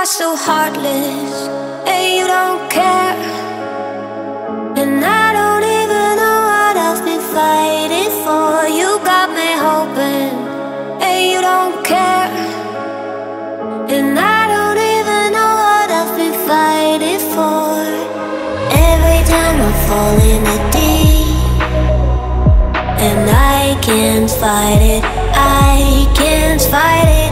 so heartless, and you don't care. And I don't even know what I've been fighting for. You got me hoping, and you don't care. And I don't even know what I've been fighting for. Every time I fall in the deep, and I can't fight it, I can't fight it.